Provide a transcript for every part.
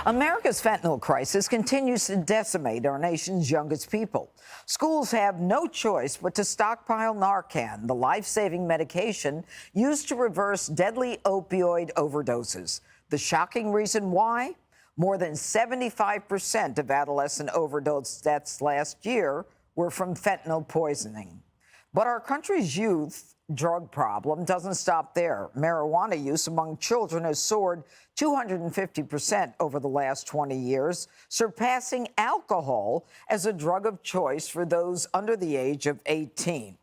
America's fentanyl crisis continues to decimate our nation's youngest people. Schools have no choice but to stockpile Narcan, the life-saving medication used to reverse deadly opioid overdoses. The shocking reason why? More than 75% of adolescent overdose deaths last year were from fentanyl poisoning. But our country's youth drug problem doesn't stop there. Marijuana use among children has soared 250% over the last 20 years, surpassing alcohol as a drug of choice for those under the age of 18.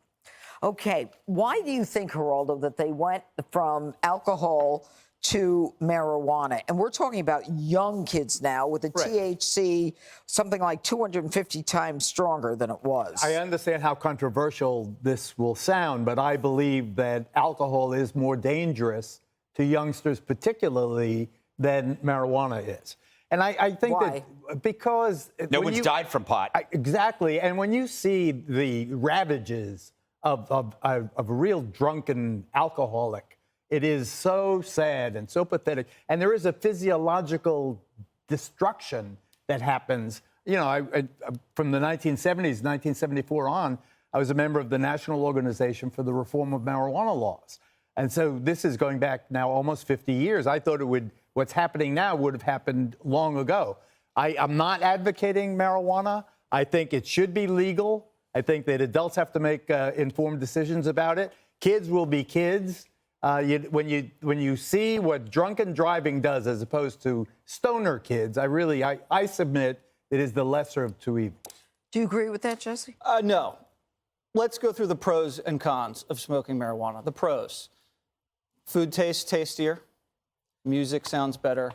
Okay, why do you think, Geraldo, that they went from alcohol to marijuana? And we're talking about young kids now with the THC something like 250 times stronger than it was. I understand how controversial this will sound, but I believe that alcohol is more dangerous to youngsters particularly than marijuana is. And I think Why? that because... No one's died from pot. Exactly. And when you see the ravages of a real drunken alcoholic, it is so sad and so pathetic. And there is a physiological destruction that happens. You know, from the 1970s, 1974 on, I was a member of the National Organization for the Reform of Marijuana Laws. And so this is going back now almost 50 years. I thought what's happening now would have happened long ago. I'm not advocating marijuana. I think it should be legal. I think that adults have to make informed decisions about it. Kids will be kids. When you see what drunken driving does as opposed to stoner kids, I submit it is the lesser of two evils. Do you agree with that, Jesse? No. Let's go through the pros and cons of smoking marijuana. The pros: food tastes tastier, music sounds better,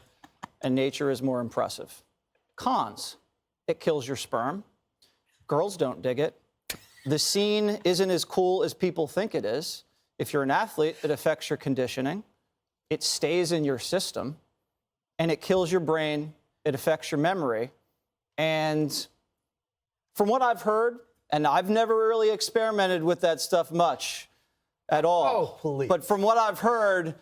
and nature is more impressive. Cons: it kills your sperm. Girls don't dig it. The scene isn't as cool as people think it is. If you're an athlete, it affects your conditioning. It stays in your system, and it kills your brain. It affects your memory. And from what I've heard, and I've never really experimented with that stuff much at all. Oh, please. But from what I've heard,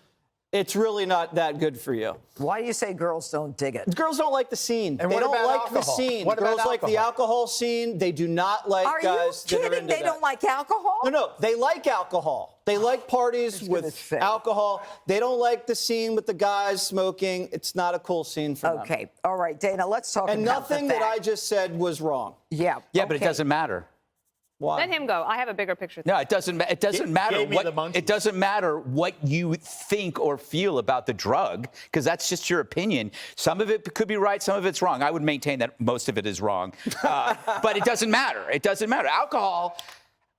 it's really not that good for you. Why do you say girls don't dig it? Girls don't like the scene. And they what don't about like the alcohol? scene. What about Girls like the alcohol? alcohol scene. They do not like Are guys you that are kidding? into They that. don't like alcohol? No, they like alcohol. They like parties gonna with say. alcohol. They don't like the scene with the guys smoking. It's not a cool scene for them. Okay, all right, Dana, let's talk And about nothing the that I fact. just said was wrong. Yeah, But it okay. doesn't matter. Why? Let him go. I have a bigger picture. No, it doesn't matter Gave me the what monkeys. it doesn't matter what you think or feel about the drug, because that's just your opinion. Some of it could be right, some of it's wrong. I would maintain that most of it is wrong. But it doesn't matter. It doesn't matter. Alcohol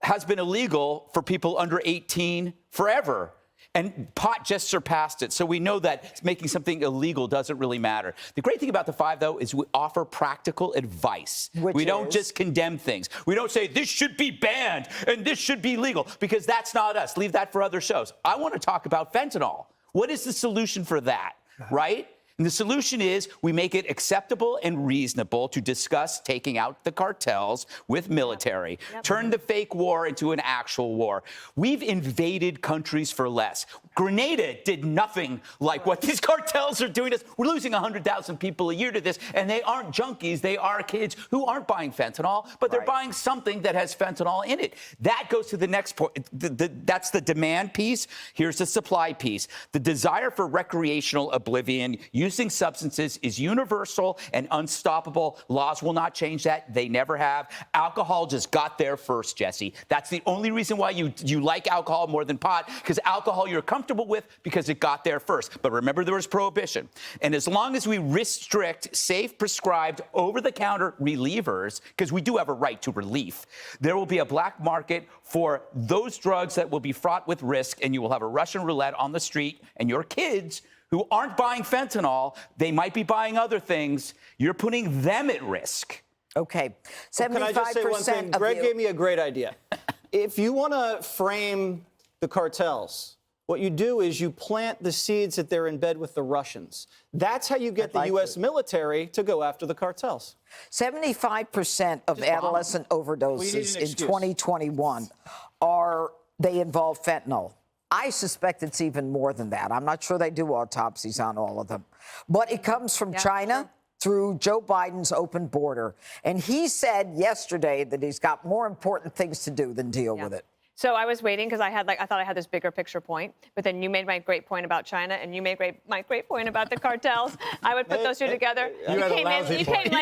has been illegal for people under 18 forever. And pot just surpassed it. So we know that making something illegal doesn't really matter. The great thing about the Five, though, is we offer practical advice. We don't just condemn things. We don't say this should be banned and this should be legal, because that's not us. Leave that for other shows. I want to talk about fentanyl. What is the solution for that, right? And the solution is we make it acceptable and reasonable to discuss taking out the cartels with military, turn the fake war into an actual war. We've invaded countries for less. Grenada did nothing like what these cartels are doing to us. We're losing 100,000 people a year to this, and they aren't junkies. They are kids who aren't buying fentanyl, but they're buying something that has fentanyl in it. That goes to the next point. That's the demand piece. Here's the supply piece. The desire for recreational oblivion, using substances, is universal and unstoppable. Laws will not change that. They never have. Alcohol just got there first, Jesse. That's the only reason why you like alcohol more than pot, because alcohol you're comfortable with because it got there first. But remember, there was prohibition. And as long as we restrict safe, prescribed, over-the-counter relievers, because we do have a right to relief, there will be a black market for those drugs that will be fraught with risk, and you will have a Russian roulette on the street, and your kids who aren't buying fentanyl, they might be buying other things. You're putting them at risk. Okay, 75% Can I just say one thing? Greg gave me a great idea. If you want to frame the cartels, what you do is you plant the seeds that they're in bed with the Russians. That's how you get the U.S. military to go after the cartels. 75% of adolescent overdoses in 2021 they involve fentanyl. I suspect it's even more than that. I'm not sure they do autopsies on all of them. But it comes from China, through Joe Biden's open border. And he said yesterday that he's got more important things to do than deal with it. So I was waiting because I thought I had this bigger picture point, but then you made my great point about China, and you made my great point about the cartels. I would put those two together. You had a lousy point.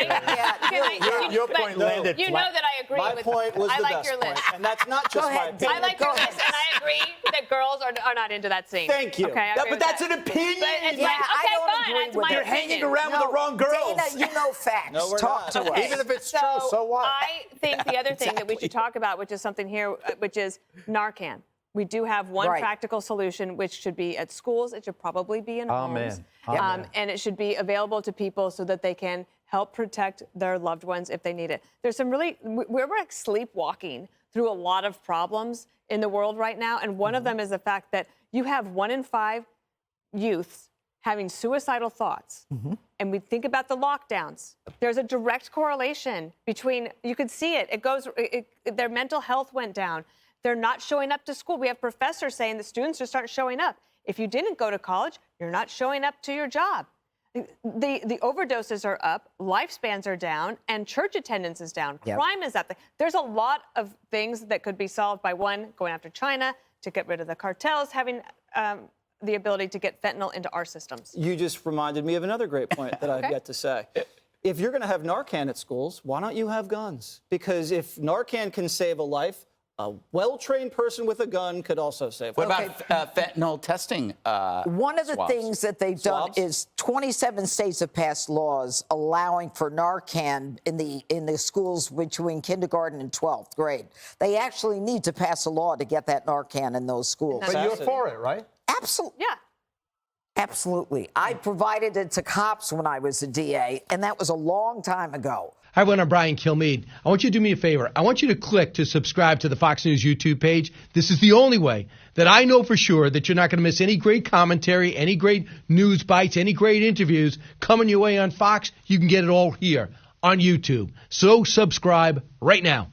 Your point landed You know flat. that I agree My with. point was I the like best your point, list. and that's not just my ahead, opinion. I like your list, and I agree that girls are not into that scene. Thank you. Okay, I No, agree but with that's that. an opinion. But it's Yeah, like, I okay, don't fine, agree that's with my that. You're hanging opinion. around with the wrong girls. Dana, you know facts. No, we're Talk not. to us. Even if it's true, so what? I think the other thing that we should talk about, which is something here, which is Narcan. We do have one Right. practical solution, which should be at schools. It should probably be in homes. Amen. And it should be available to people so that they can help protect their loved ones if they need it. There's some we're like sleepwalking through a lot of problems in the world right now. And one of them is the fact that you have 1 in 5 youths having suicidal thoughts. And we think about the lockdowns. There's a direct correlation between, you could see it. It goes, their mental health went down. They're not showing up to school. We have professors saying that students just aren't showing up. If you didn't go to college, you're not showing up to your job. The overdoses are up, lifespans are down, and church attendance is down. Yep. Crime is up. There's a lot of things that could be solved by, one, going after China to get rid of the cartels, having the ability to get fentanyl into our systems. You just reminded me of another great point that I've yet to say. If you're going to have Narcan at schools, why don't you have guns? Because if Narcan can save a life, a well-trained person with a gun could also save What life. about fentanyl testing? One of the swabs? things that they've Swabs? done is 27 states have passed laws allowing for Narcan in the schools between kindergarten and 12th grade. They actually need to pass a law to get that Narcan in those schools. But you're for it, right? Absolutely. Yeah. Absolutely. I provided it to cops when I was a DA, and that was a long time ago. Hi, everyone. I'm Brian Kilmeade. I want you to do me a favor. I want you to click to subscribe to the Fox News YouTube page. This is the only way that I know for sure that you're not going to miss any great commentary, any great news bites, any great interviews coming your way on Fox. You can get it all here on YouTube. So subscribe right now.